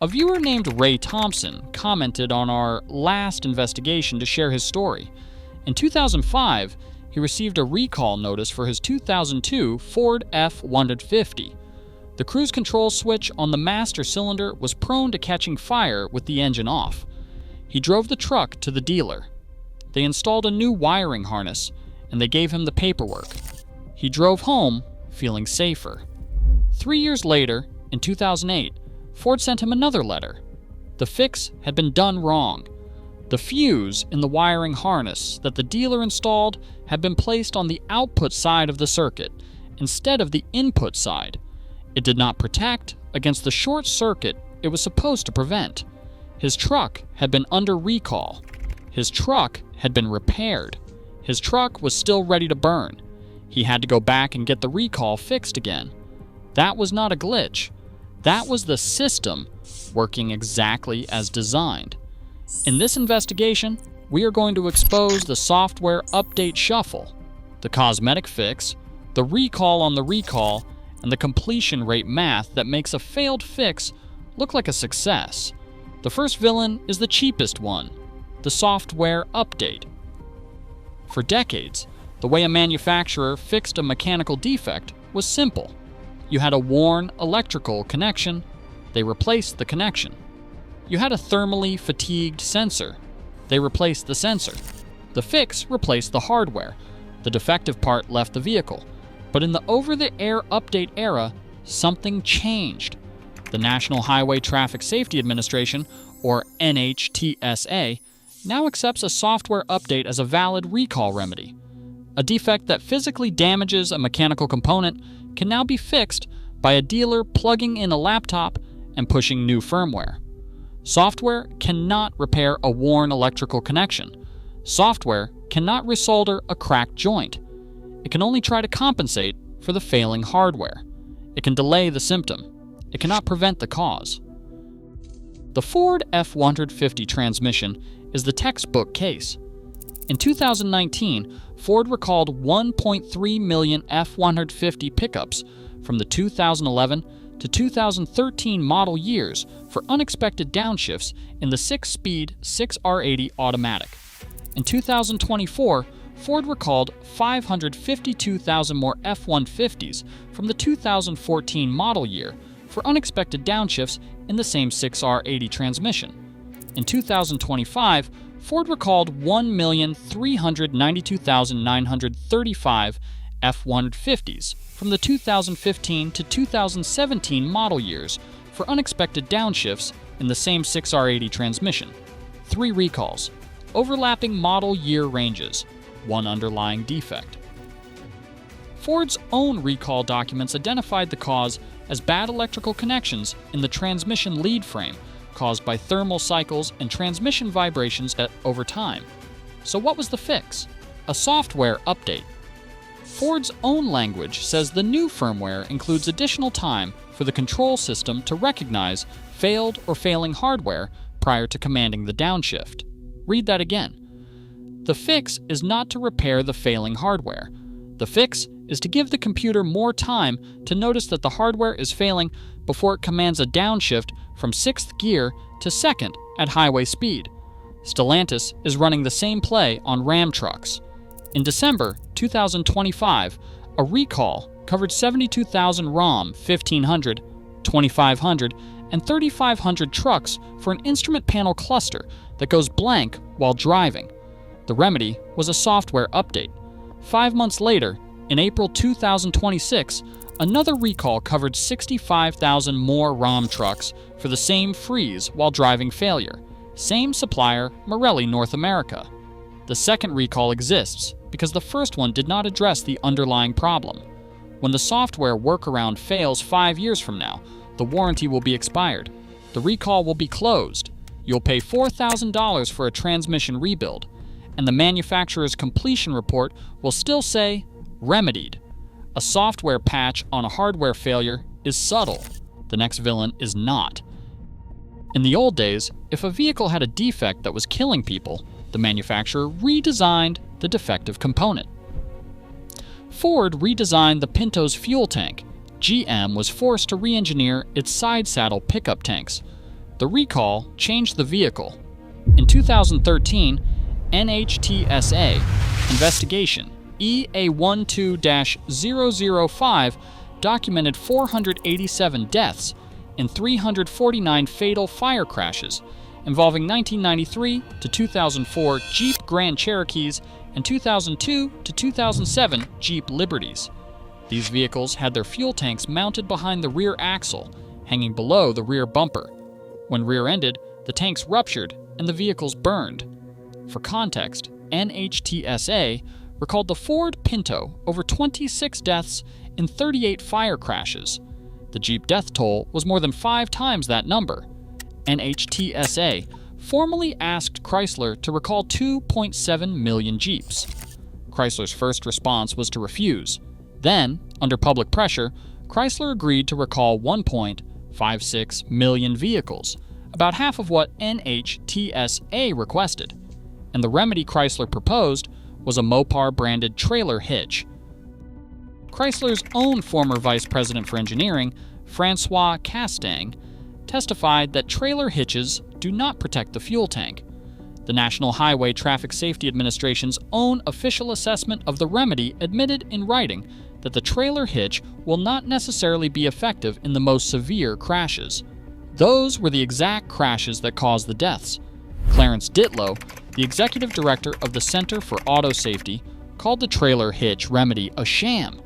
A viewer named Ray Thompson commented on our last investigation to share his story. In 2005, he received a recall notice for his 2002 Ford F-150. The cruise control switch on the master cylinder was prone to catching fire with the engine off. He drove the truck to the dealer. They installed a new wiring harness, and they gave him the paperwork. He drove home feeling safer. 3 years later, in 2008, Ford sent him another letter. The fix had been done wrong. The fuse in the wiring harness that the dealer installed had been placed on the output side of the circuit instead of the input side. It did not protect against the short circuit it was supposed to prevent. His truck had been under recall. His truck had been repaired. His truck was still ready to burn. He had to go back and get the recall fixed again. That was not a glitch. That was the system working exactly as designed. In this investigation, we are going to expose the software update shuffle, the cosmetic fix, the recall on the recall, and the completion rate math that makes a failed fix look like a success. The first villain is the cheapest one, the software update. For decades, the way a manufacturer fixed a mechanical defect was simple. You had a worn electrical connection, they replaced the connection. You had a thermally fatigued sensor, they replaced the sensor. The fix replaced the hardware, the defective part left the vehicle. But in the over-the-air update era, something changed. The National Highway Traffic Safety Administration, or NHTSA, now accepts a software update as a valid recall remedy. A defect that physically damages a mechanical component can now be fixed by a dealer plugging in a laptop and pushing new firmware. Software cannot repair a worn electrical connection. Software cannot resolder a cracked joint. It can only try to compensate for the failing hardware. It can delay the symptom. It cannot prevent the cause. The Ford F-150 transmission is the textbook case. In 2019, Ford recalled 1.3 million F-150 pickups from the 2011 to 2013 model years for unexpected downshifts in the 6-speed 6R80 automatic. In 2024, Ford recalled 552,000 more F-150s from the 2014 model year for unexpected downshifts in the same 6R80 transmission. In 2025, Ford recalled 1,392,935 F-150s from the 2015 to 2017 model years for unexpected downshifts in the same 6R80 transmission. 3 recalls, overlapping model year ranges, 1 underlying defect. Ford's own recall documents identified the cause as bad electrical connections in the transmission lead frame caused by thermal cycles and transmission vibrations over time. So what was the fix? A software update. Ford's own language says the new firmware includes additional time for the control system to recognize failed or failing hardware prior to commanding the downshift. Read that again. The fix is not to repair the failing hardware. The fix is to give the computer more time to notice that the hardware is failing before it commands a downshift from 6th gear to 2nd at highway speed. Stellantis is running the same play on Ram trucks. In December 2025, a recall covered 72,000 Ram 1500, 2500, and 3500 trucks for an instrument panel cluster that goes blank while driving. The remedy was a software update. 5 months later, in April 2026, another recall covered 65,000 more Ram trucks for the same freeze while driving failure. Same supplier, Marelli North America. The second recall exists because the first one did not address the underlying problem. When the software workaround fails 5 years from now, the warranty will be expired. The recall will be closed. You'll pay $4,000 for a transmission rebuild, and the manufacturer's completion report will still say, remedied. A software patch on a hardware failure is subtle. The next villain is not. In the old days, if a vehicle had a defect that was killing people, the manufacturer redesigned the defective component. Ford redesigned the Pinto's fuel tank. GM was forced to re-engineer its side saddle pickup tanks. The recall changed the vehicle. In 2013, NHTSA investigation EA12-005 documented 487 deaths in 349 fatal fire crashes involving 1993 to 2004 Jeep Grand Cherokees and 2002 to 2007 Jeep Liberties. These vehicles had their fuel tanks mounted behind the rear axle, hanging below the rear bumper. When rear-ended, the tanks ruptured and the vehicles burned. For context, NHTSA recalled the Ford Pinto over 26 deaths in 38 fire crashes. The Jeep death toll was more than 5 times that number. NHTSA formally asked Chrysler to recall 2.7 million Jeeps. Chrysler's first response was to refuse. Then, under public pressure, Chrysler agreed to recall 1.56 million vehicles, about half of what NHTSA requested. And the remedy Chrysler proposed was a Mopar-branded trailer hitch. Chrysler's own former vice president for engineering, Francois Castang, testified that trailer hitches do not protect the fuel tank. The National Highway Traffic Safety Administration's own official assessment of the remedy admitted in writing that the trailer hitch will not necessarily be effective in the most severe crashes. Those were the exact crashes that caused the deaths. Clarence Ditlow, the executive director of the Center for Auto Safety, called the trailer hitch remedy a sham.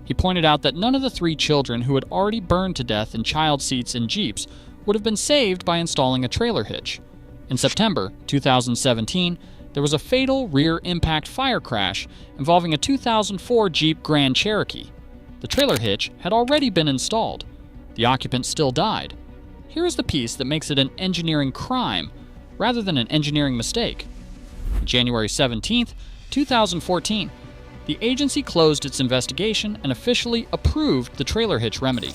He pointed out that none of the 3 children who had already burned to death in child seats in Jeeps would have been saved by installing a trailer hitch. In September 2017, there was a fatal rear impact fire crash involving a 2004 Jeep Grand Cherokee. The trailer hitch had already been installed. The occupant still died. Here is the piece that makes it an engineering crime rather than an engineering mistake. January 17, 2014, the agency closed its investigation and officially approved the trailer hitch remedy.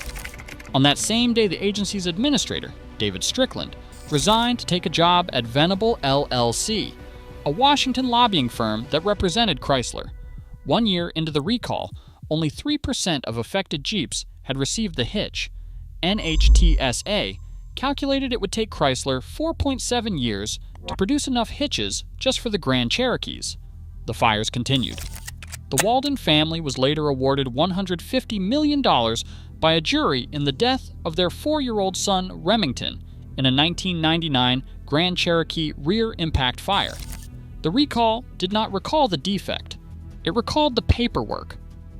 On that same day, the agency's administrator, David Strickland, resigned to take a job at Venable LLC, a Washington lobbying firm that represented Chrysler. 1 year into the recall, only 3% of affected Jeeps had received the hitch. NHTSA calculated it would take Chrysler 4.7 years to produce enough hitches just for the Grand Cherokees. The fires continued. The Walden family was later awarded $150 million by a jury in the death of their 4-year-old son, Remington, in a 1999 Grand Cherokee rear impact fire. The recall did not recall the defect. It recalled the paperwork.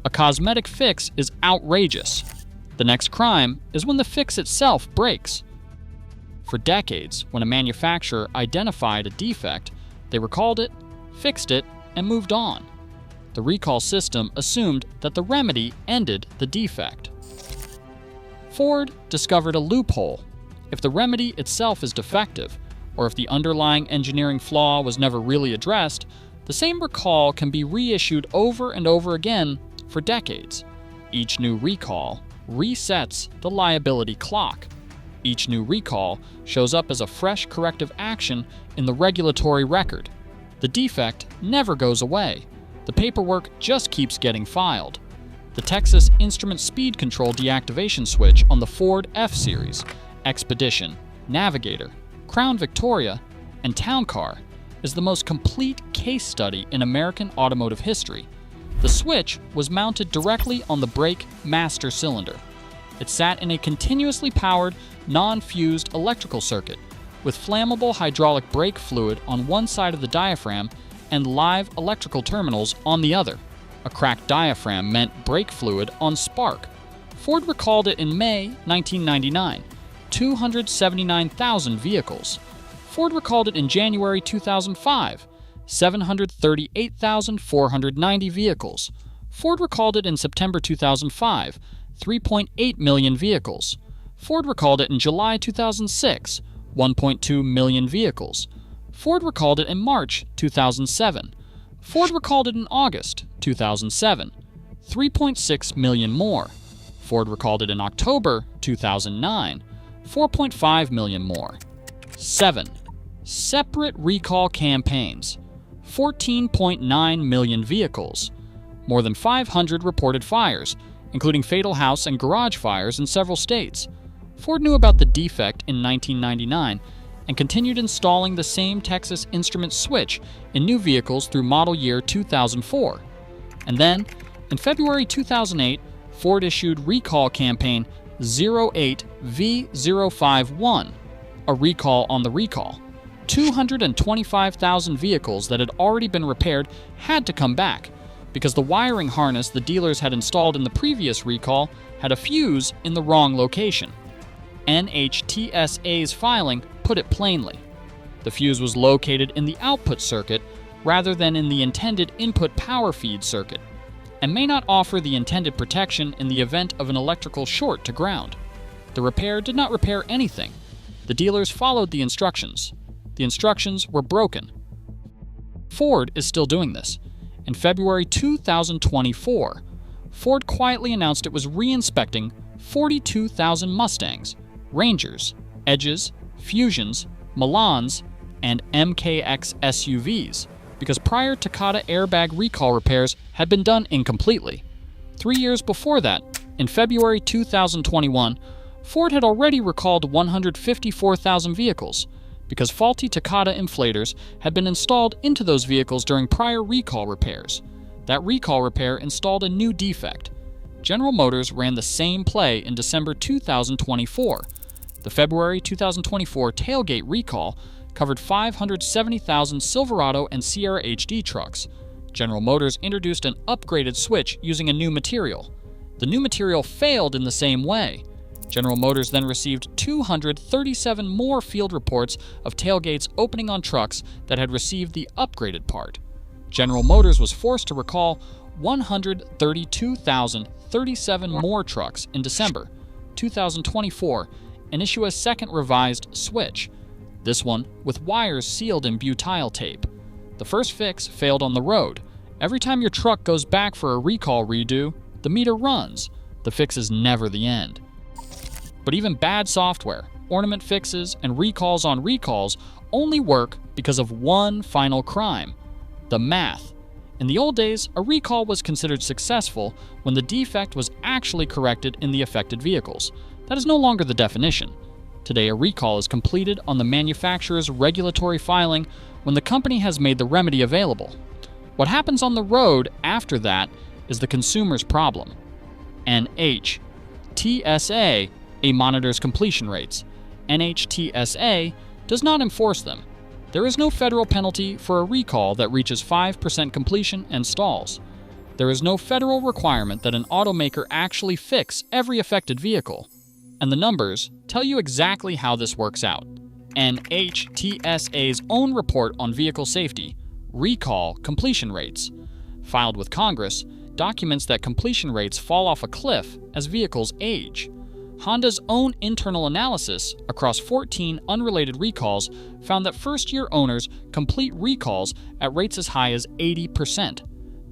A cosmetic fix is outrageous. The next crime is when the fix itself breaks. For decades, when a manufacturer identified a defect, they recalled it, fixed it, and moved on. The recall system assumed that the remedy ended the defect. Ford discovered a loophole. If the remedy itself is defective, or if the underlying engineering flaw was never really addressed, the same recall can be reissued over and over again for decades. Each new recall resets the liability clock. Each new recall shows up as a fresh corrective action in the regulatory record. The defect never goes away. The paperwork just keeps getting filed. The Texas Instrument Speed Control deactivation switch on the Ford F-Series, Expedition, Navigator, Crown Victoria, and Town Car is the most complete case study in American automotive history. The switch was mounted directly on the brake master cylinder. It sat in a continuously powered, non-fused electrical circuit with flammable hydraulic brake fluid on one side of the diaphragm and live electrical terminals on the other. A cracked diaphragm meant brake fluid on spark. Ford recalled it in May 1999, 279,000 vehicles. Ford recalled it in January 2005, 738,490 vehicles. Ford recalled it in September 2005, 3.8 million vehicles. Ford recalled it in July 2006, 1.2 million vehicles. Ford recalled it in March 2007. Ford recalled it in August 2007, 3.6 million more. Ford recalled it in October 2009, 4.5 million more. 7. Separate recall campaigns, 14.9 million vehicles. More than 500 reported fires, including fatal house and garage fires in several states. Ford knew about the defect in 1999 and continued installing the same Texas Instruments switch in new vehicles through model year 2004. And then, in February 2008, Ford issued recall campaign 08V051, a recall on the recall. 225,000 vehicles that had already been repaired had to come back because the wiring harness the dealers had installed in the previous recall had a fuse in the wrong location. NHTSA's filing put it plainly. The fuse was located in the output circuit rather than in the intended input power feed circuit, and may not offer the intended protection in the event of an electrical short to ground. The repair did not repair anything. The dealers followed the instructions. The instructions were broken. Ford is still doing this. In February 2024, Ford quietly announced it was re-inspecting 42,000 Mustangs, Rangers, Edges, Fusions, Milans, and MKX SUVs because prior Takata airbag recall repairs had been done incompletely. 3 years before that, in February 2021, Ford had already recalled 154,000 vehicles because faulty Takata inflators had been installed into those vehicles during prior recall repairs. That recall repair installed a new defect. General Motors ran the same play in December 2024. The February 2024 tailgate recall covered 570,000 Silverado and Sierra HD trucks. General Motors introduced an upgraded switch using a new material. The new material failed in the same way. General Motors then received 237 more field reports of tailgates opening on trucks that had received the upgraded part. General Motors was forced to recall 132,037 more trucks in December 2024 and issue a second revised switch, this one with wires sealed in butyl tape. The first fix failed on the road. Every time your truck goes back for a recall redo, the meter runs. The fix is never the end. But even bad software, ornament fixes, and recalls on recalls only work because of one final crime: the math. In the old days, a recall was considered successful when the defect was actually corrected in the affected vehicles. That is no longer the definition. Today, a recall is completed on the manufacturer's regulatory filing when the company has made the remedy available. What happens on the road after that is the consumer's problem. NHTSA monitors completion rates. NHTSA does not enforce them. There is no federal penalty for a recall that reaches 5% completion and stalls. There is no federal requirement that an automaker actually fix every affected vehicle. And the numbers tell you exactly how this works out. NHTSA's own report on vehicle safety, recall completion rates, filed with Congress, documents that completion rates fall off a cliff as vehicles age. Honda's own internal analysis across 14 unrelated recalls found that first-year owners complete recalls at rates as high as 80%.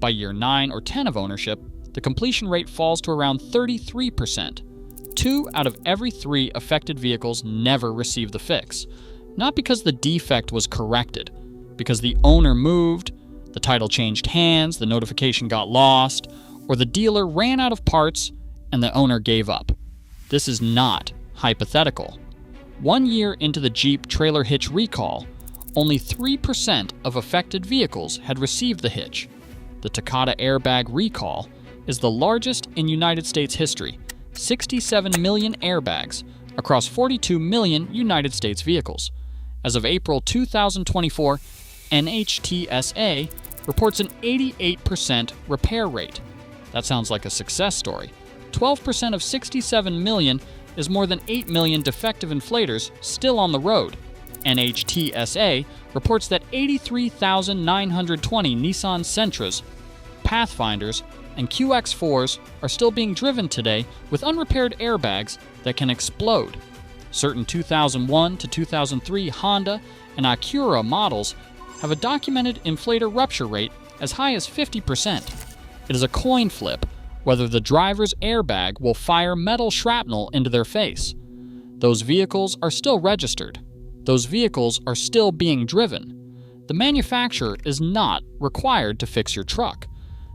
By year 9 or 10 of ownership, the completion rate falls to around 33%. 2 out of every 3 affected vehicles never receive the fix, not because the defect was corrected, because the owner moved, the title changed hands, the notification got lost, or the dealer ran out of parts and the owner gave up. This is not hypothetical. 1 year into the Jeep trailer hitch recall, only 3% of affected vehicles had received the hitch. The Takata airbag recall is the largest in United States history, 67 million airbags across 42 million United States vehicles. As of April 2024, NHTSA reports an 88% repair rate. That sounds like a success story. 12% of 67 million is more than 8 million defective inflators still on the road. NHTSA reports that 83,920 Nissan Sentras, Pathfinders, and QX4s are still being driven today with unrepaired airbags that can explode. Certain 2001 to 2003 Honda and Acura models have a documented inflator rupture rate as high as 50%. It is a coin flip whether the driver's airbag will fire metal shrapnel into their face. Those vehicles are still registered. Those vehicles are still being driven. The manufacturer is not required to fix your truck.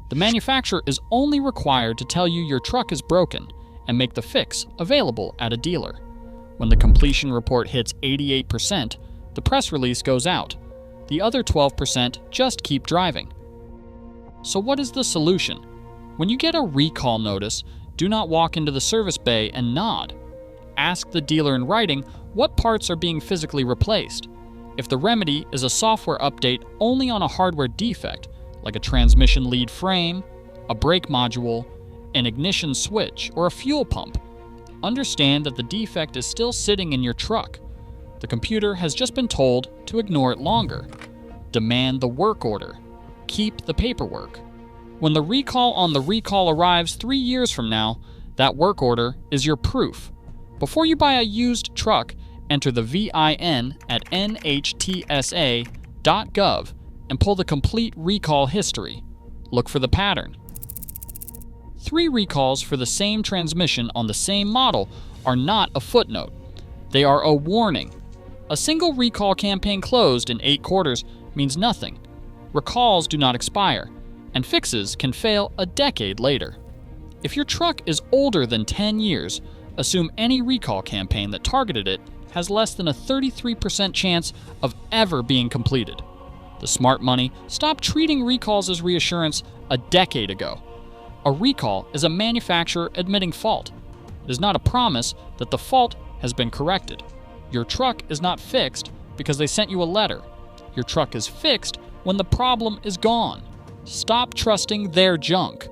The manufacturer is only required to tell you your truck is broken and make the fix available at a dealer. When the completion report hits 88%, the press release goes out. The other 12% just keep driving. So what is the solution? When you get a recall notice, do not walk into the service bay and nod. Ask the dealer in writing what parts are being physically replaced. If the remedy is a software update only on a hardware defect, like a transmission lead frame, a brake module, an ignition switch, or a fuel pump, understand that the defect is still sitting in your truck. The computer has just been told to ignore it longer. Demand the work order. Keep the paperwork. When the recall on the recall arrives 3 years from now, that work order is your proof. Before you buy a used truck, enter the VIN at NHTSA.gov and pull the complete recall history. Look for the pattern. 3 recalls for the same transmission on the same model are not a footnote. They are a warning. A single recall campaign closed in 8 quarters means nothing. Recalls do not expire, and fixes can fail a decade later. If your truck is older than 10 years, assume any recall campaign that targeted it has less than a 33% chance of ever being completed. The smart money stopped treating recalls as reassurance a decade ago. A recall is a manufacturer admitting fault. It is not a promise that the fault has been corrected. Your truck is not fixed because they sent you a letter. Your truck is fixed when the problem is gone. Stop trusting their junk.